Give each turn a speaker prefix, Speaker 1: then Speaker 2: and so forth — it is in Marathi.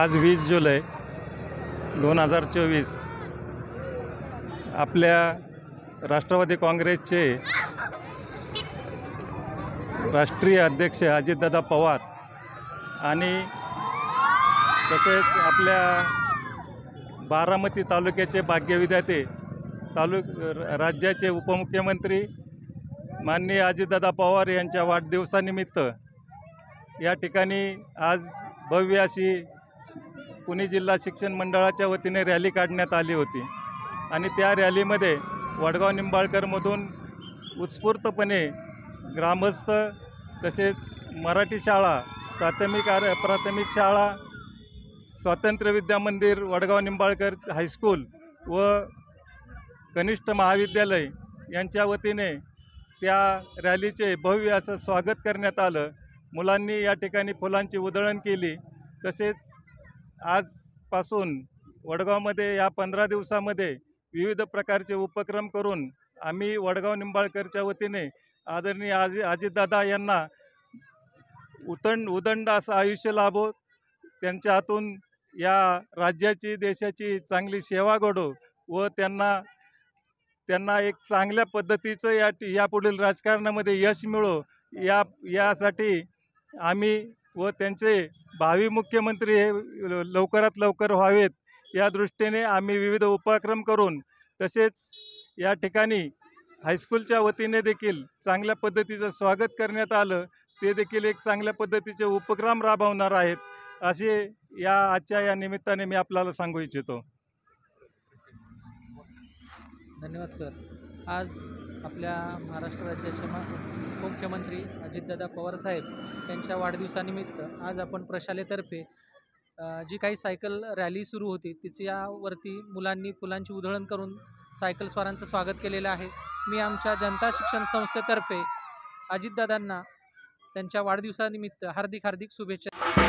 Speaker 1: आज 20 जुलै 2024 आपल्या राष्ट्रवादी काँग्रेसचे राष्ट्रीय अध्यक्ष अजितदादा पवार आणि तसेच आपल्या बारामती तालुक्याचे भाग्यविधाते राज्याचे उपमुख्यमंत्री माननीय अजितदादा पवार यांच्या वाढदिवसानिमित्त या ठिकाणी आज भव्य अशी पुणे जिल्हा शिक्षण मंडळाच्या वतीने रॅली काढण्यात आली होती आणि त्या रॅलीमध्ये वडगाव निंबाळकरमधून उत्स्फूर्तपणे ग्रामस्थ तसेच मराठी शाळा प्राथमिक शाळा स्वातंत्र्य विद्या मंदिर वडगाव निंबाळकर हायस्कूल व कनिष्ठ महाविद्यालय यांच्या वतीने त्या रॅलीचे भव्य असं स्वागत करण्यात आलं। मुलांनी या ठिकाणी फुलांची उधळण केली। तसेच आजपासून वडगावमध्ये या 15 दिवसामध्ये विविध प्रकारचे उपक्रम करून आम्ही वडगाव निंबाळकरच्या वतीने आदरणीय अजितदादा यांना उदंड असं आयुष्य लाभो, त्यांच्या हातून या राज्याची देशाची चांगली सेवा घडो व त्यांना एक चांगल्या पद्धतीचं यापुढील राजकारणामध्ये यश मिळो यासाठी आम्ही व त्यांचे भावी मुख्यमंत्री हे लवकरात लवकर व्हावेत या दृष्टीने आम्ही विविध उपक्रम करून तसेच या ठिकाणी हायस्कूलच्या वतीने देखील चांगल्या पद्धतीचं स्वागत करण्यात आलं। ते देखील एक चांगल्या पद्धतीचे उपक्रम राबवणार आहेत असे आजच्या या निमित्ताने मी आपल्याला सांगू इच्छितो।
Speaker 2: धन्यवाद सर। आज आपल्या महाराष्ट्र राज्याचे मुख्यमंत्री अजितदादा पवार साहेब यांच्या वाढदिवसानिमित्त आज आपण प्रशालेतर्फे जी काही सायकल रॅली सुरू होती तिच्यावरती मुलांनी फुलांची उधळण करून सायकल स्वारांचं स्वागत केलेलं आहे। मी आमच्या जनता शिक्षण संस्थेतर्फे अजितदादांना त्यांच्या वाढदिवसानिमित्त हार्दिक शुभेच्छा।